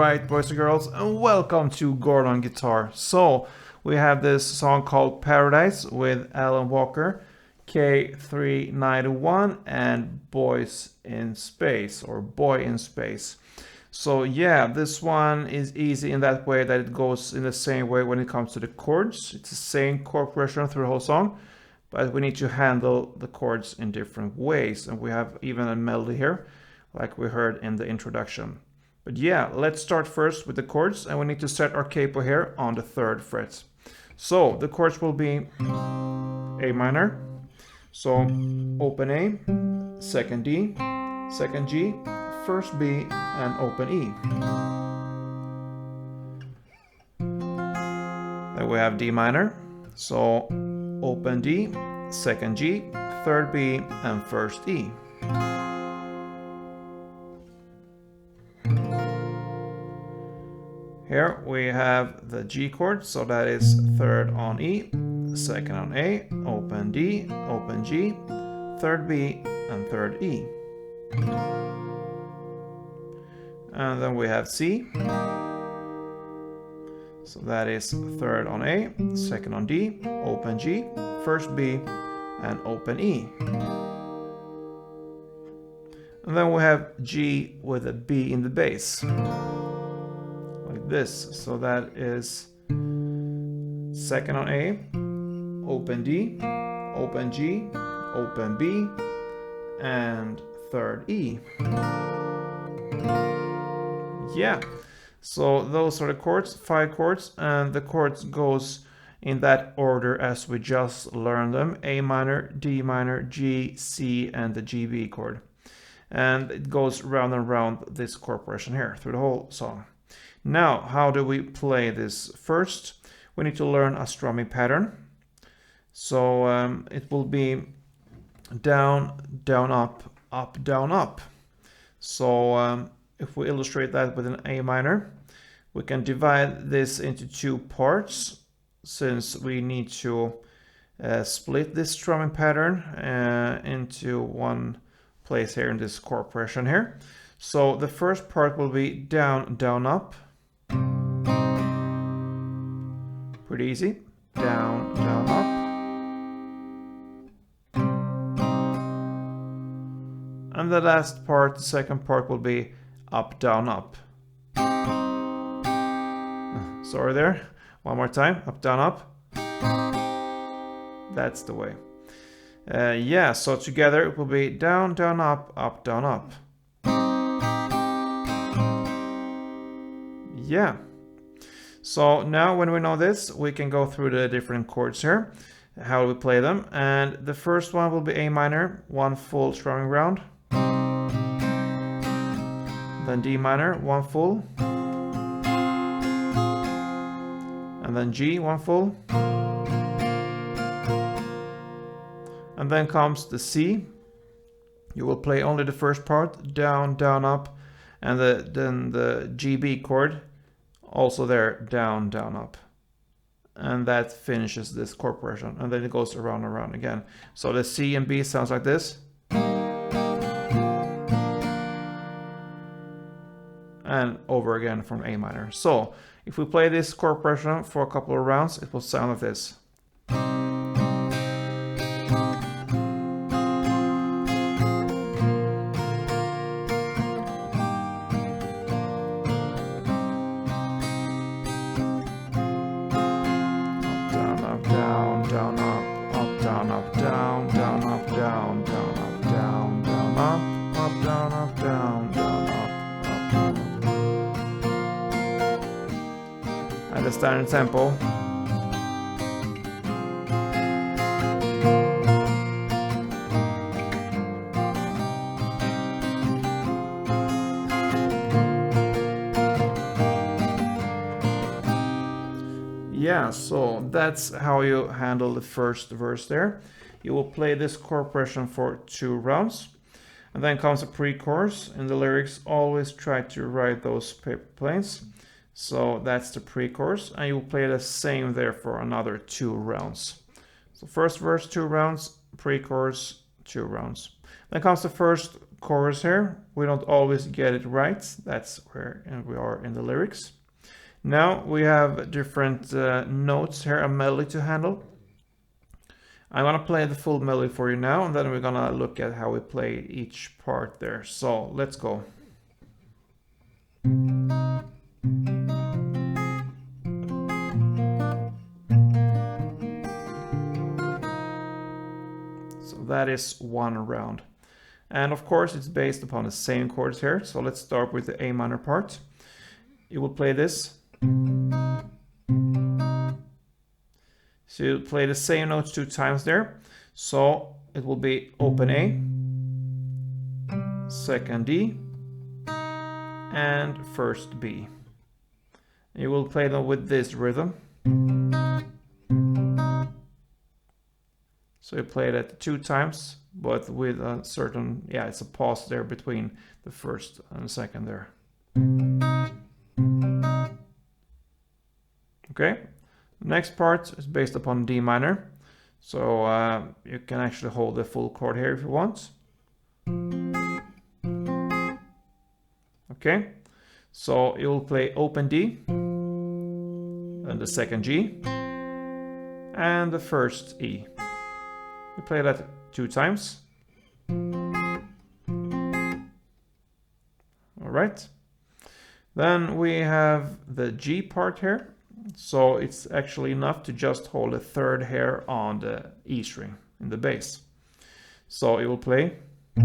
Alright, boys and girls, and welcome to Gordon on Guitar. So, we have this song called Paradise with Alan Walker, K-391, and Boys in Space, or Boy in Space. So yeah, this one is easy in that way that it goes in the same way when it comes to the chords. It's the same chord progression through the whole song, but we need to handle the chords in different ways. And we have even a melody here, like we heard in the introduction. But yeah, let's start first with the chords, and we need to set our capo here on the 3rd fret. So the chords will be A minor, so open A, 2nd D, 2nd G, 1st B, and open E. Then we have D minor, so open D, 2nd G, 3rd B, and 1st E. Here we have the G chord, so that is 3rd on E, 2nd on A, open D, open G, 3rd B, and 3rd E. And then we have C, so that is 3rd on A, 2nd on D, open G, 1st B, and open E. And then we have G with a B in the bass, like this. So that is 2nd on A, open D, open G, open B, and 3rd E. Yeah, so those are the chords, 5 chords, and the chords goes in that order as we just learned them: A minor, D minor, G, C, and the GB chord. And it goes round and round this chord progression here through the whole song. Now, how do we play this? First, we need to learn a strumming pattern. So it will be down, down, up, down, up. So if we illustrate that with an A minor, we can divide this into 2 parts, since we need to split this strumming pattern into one place here in this chord progression here. So the first part will be down, down, up. Pretty easy. Down, down, up. And the last part, the second part, will be up, down, up. Sorry there. One more time. Up, down, up. That's the way. Yeah, so together it will be down, down, up, down, up. Yeah. So now when we know this, we can go through the different chords here, how we play them. And the first one will be A minor, 1 full strumming round. Then D minor, 1 full. And then G, 1 full. And then comes the C. You will play only the first part, down, down, up, and then the GB chord, also there, down, down, up. And that finishes this chord progression, and then it goes around and around again. So the C and B sounds like this. And over again from A minor. So if we play this chord progression for a couple of rounds, it will sound like this. And the standard tempo. Yeah, so that's how you handle the first verse there. You will play this chord progression for 2 rounds. And then comes a pre-chorus. In the lyrics, always try to write those paper planes. So that's the pre-chorus, and you will play the same there for another 2 rounds. So first verse, 2 rounds, pre-chorus, 2 rounds. Then comes the first chorus here. We don't always get it right. That's where we are in the lyrics. Now we have different notes here, a melody to handle. I'm gonna play the full melody for you now, and then we're gonna look at how we play each part there. So let's go. So that is one round. And of course it's based upon the same chords here. So let's start with the A minor part. You will play this. So you play the same notes 2 times there. So it will be open A, second D, and first B. You will play them with this rhythm. So you play that 2 times, but with a certain, yeah, it's a pause there between the first and the second there. Okay. Next part is based upon D minor, so you can actually hold the full chord here if you want. Okay, so you will play open D, then the second G, and the first E. You play that 2 times. All right. Then we have the G part here. So it's actually enough to just hold a third hair on the E string in the bass. So it will play. All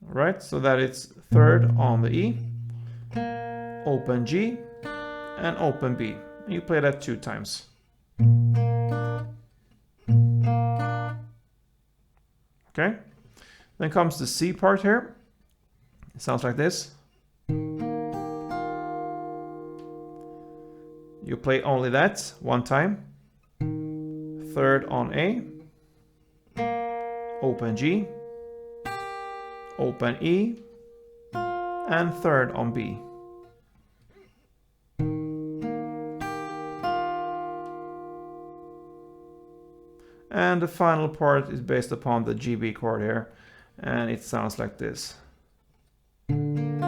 right, so that it's third on the E, open G, and open B. And you play that 2 times. Okay, then comes the C part here. It sounds like this. You play only that 1 time. Third on A, open G, open E, and third on B. And the final part is based upon the GB chord here, and it sounds like this. And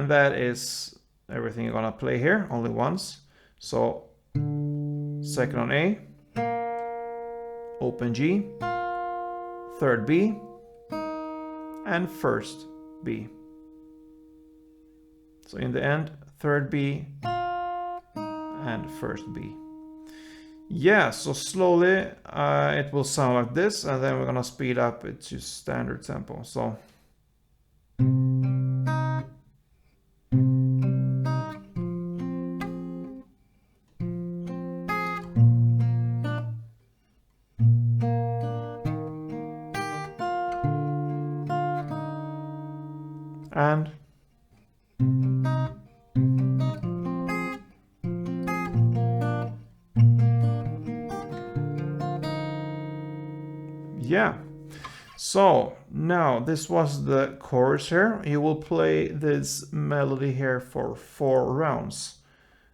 that is everything you're gonna play here, only once. So second on A, open G, third B, and first B. So in the end, third B and first B. Yeah, so slowly it will sound like this, and then we're gonna speed up it to standard tempo. So and yeah, so now this was the chorus here. You will play this melody here for 4 rounds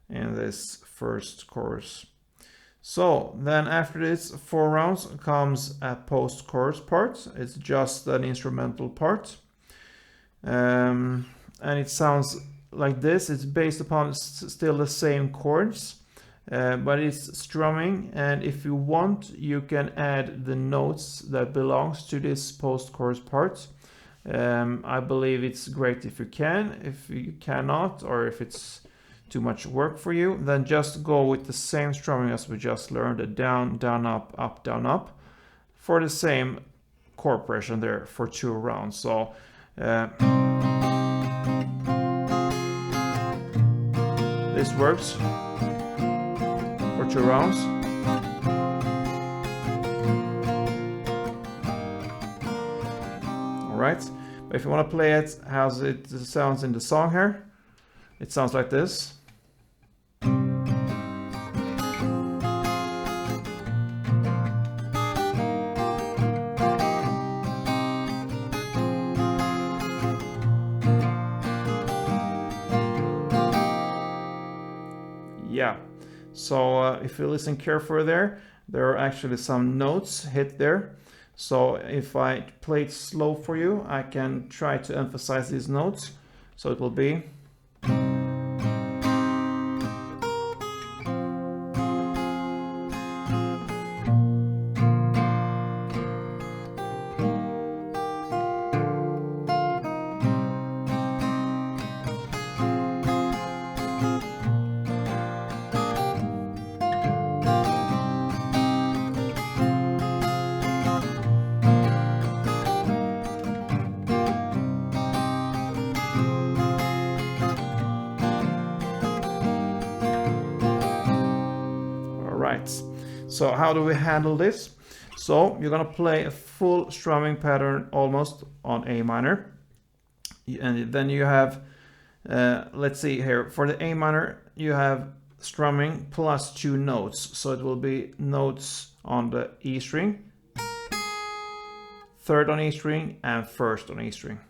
in this first chorus. So then after this 4 rounds comes a post-chorus part. It's just an instrumental part. And it sounds like this. It's based upon still the same chords, but it's strumming, and if you want you can add the notes that belongs to this post-chorus part. I believe it's great if you can. If you cannot, or if it's too much work for you, then just go with the same strumming as we just learned, the down, down, up, down, up, for the same chord progression there for 2 rounds. So this works for 2 rounds. Alright, but if you want to play it as it sounds in the song here, it sounds like this. Yeah, so if you listen carefully there, there are actually some notes hit there. So if I play it slow for you, I can try to emphasize these notes. So it will be. So how do we handle this? So you're gonna play a full strumming pattern almost on A minor, and then you have let's see here, for the A minor you have strumming plus 2 notes, so it will be notes on the E string, 3rd on E string and 1st on E string.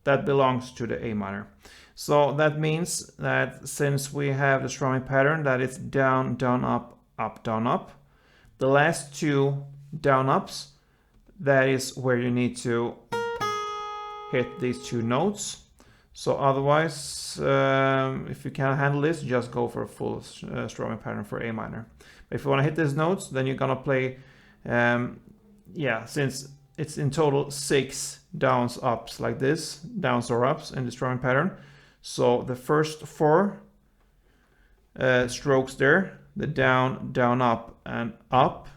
That belongs to the A minor. So that means that since we have the strumming pattern that it's down, down, up, up, down, up, the last 2 down ups, that is where you need to hit these 2 notes. So otherwise, if you can't handle this, just go for a full strumming pattern for A minor. But if you want to hit these notes, then you're gonna play, since it's in total 6 downs, ups like this, downs or ups in the strumming pattern. So the first 4 strokes there, the down, down, up, and up,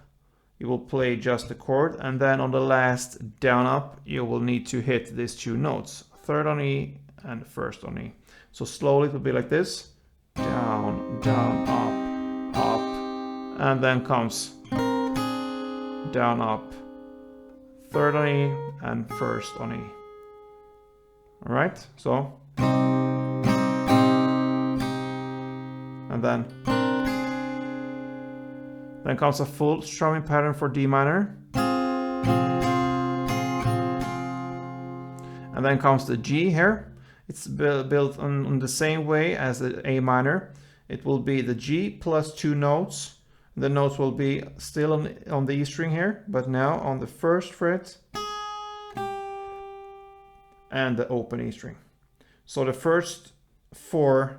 you will play just the chord, and then on the last down, up, you will need to hit these 2 notes, 3rd on E and 1st on E. So slowly it will be like this, down, down, up, and then comes down, up, 3rd on E and 1st on E. All right, so, and then comes a full strumming pattern for D minor. And then comes the G here. It's built on the same way as the A minor. It will be the G plus 2 notes. The notes will be still on the E string here, but now on the 1st fret and the open E string. So the first 4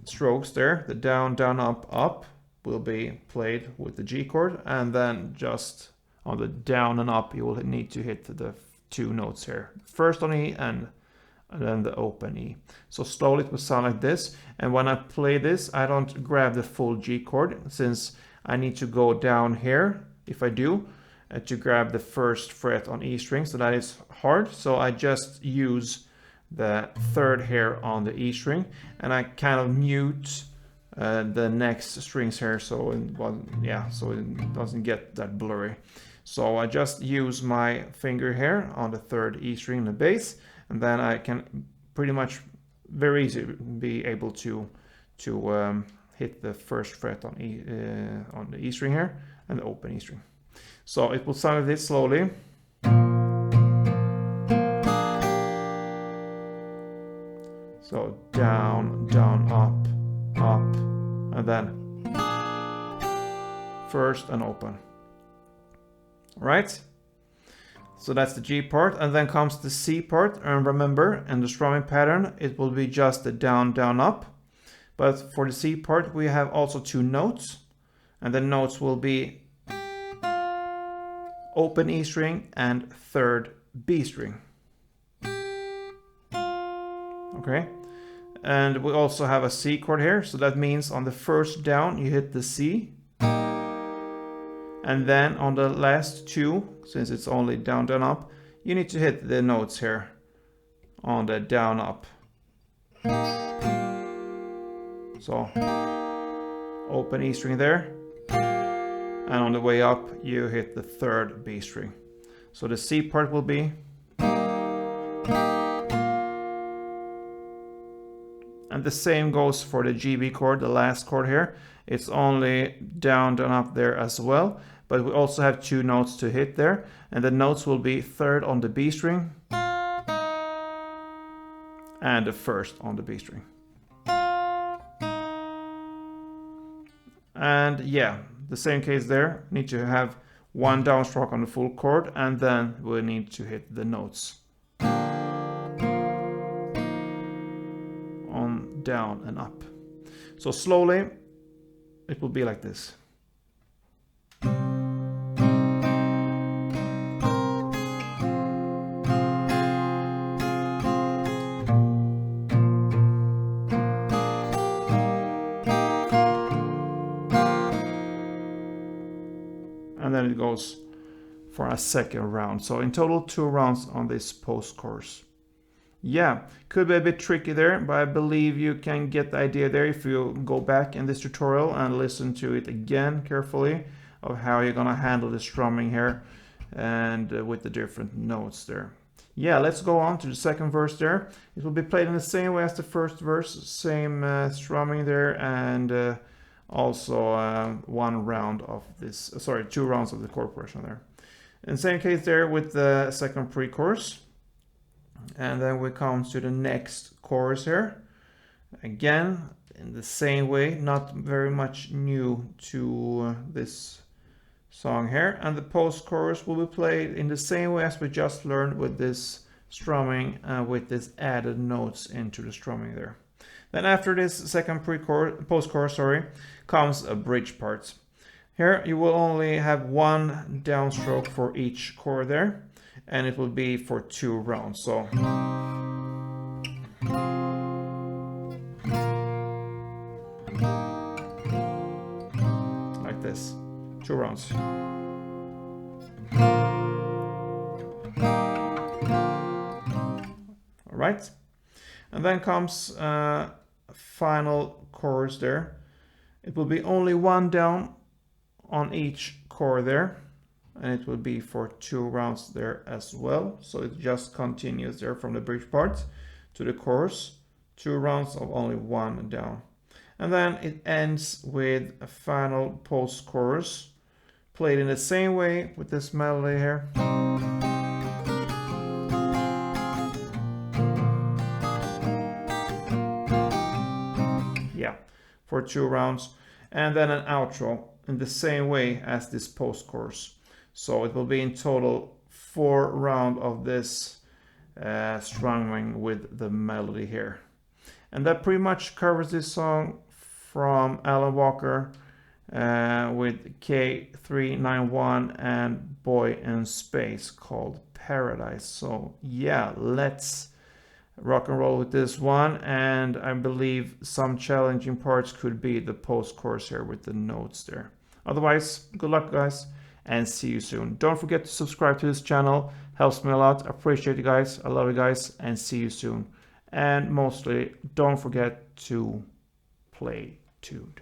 strokes there, the down, down, up, up, will be played with the G chord, and then just on the down and up you will need to hit the 2 notes here, 1st on E and then the open E. So slowly it will sound like this, and when I play this I don't grab the full G chord, since I need to go down here if I do to grab the 1st fret on E string, so that is hard. So I just use the 3rd here on the E string, and I kind of mute the next strings here, so it doesn't get that blurry. So I just use my finger here on the 3rd E string in the bass, and then I can pretty much very easily be able to hit the 1st fret on the E string here and the open E string. So it will sound like this slowly. So down, down, up, up, and then 1st and open. All right, so that's the G part, and then comes the C part. And remember, in the strumming pattern it will be just the down, down, up, but for the C part we have also 2 notes, and the notes will be open E string and 3rd B string. Okay, and we also have a C chord here, so that means on the 1st down you hit the C, and then on the last 2, since it's only down, down, up, you need to hit the notes here on the down, up. So open E string there, and on the way up you hit the 3rd B string. So the C part will be, and the same goes for the GB chord, the last chord here. It's only down, down, up there as well, but we also have 2 notes to hit there, and the notes will be 3rd on the B string and the 1st on the B string. And yeah, the same case there, need to have one downstroke on the full chord, and then we need to hit the notes on down and up. So slowly it will be like this. And then it goes for a second round. So in total 2 rounds on this post-chorus. Yeah, could be a bit tricky there, but I believe you can get the idea there if you go back in this tutorial and listen to it again carefully of how you're gonna handle the strumming here and with the different notes there. Yeah, let's go on to the second verse there. It will be played in the same way as the first verse, same strumming there, and also 1 round of this, 2 rounds of the chord progression there. In the same case there with the second pre-chorus. And then we come to the next chorus here. Again, in the same way, not very much new to this song here. And the post-chorus will be played in the same way as we just learned with this strumming, with this added notes into the strumming there. Then after this second post-chorus, comes a bridge part. Here you will only have 1 downstroke for each chord there, and it will be for 2 rounds. So like this, 2 rounds. All right, and then comes final chorus there. It will be only 1 down on each chord there, and it will be for 2 rounds there as well. So it just continues there from the bridge part to the chorus, 2 rounds of only 1 down. And then it ends with a final post-chorus played in the same way with this melody here. Yeah, for 2 rounds. And then an outro in the same way as this post-chorus. So it will be in total 4 rounds of this strumming with the melody here. And that pretty much covers this song from Alan Walker with K-391 and Boy in Space called Paradise. So yeah, let's rock and roll with this one. And I believe some challenging parts could be the post-chorus here with the notes there. Otherwise, good luck guys, and see you soon. Don't forget to subscribe to this channel, helps me a lot. I appreciate you guys, I love you guys, and see you soon. And mostly, don't forget to play tuned.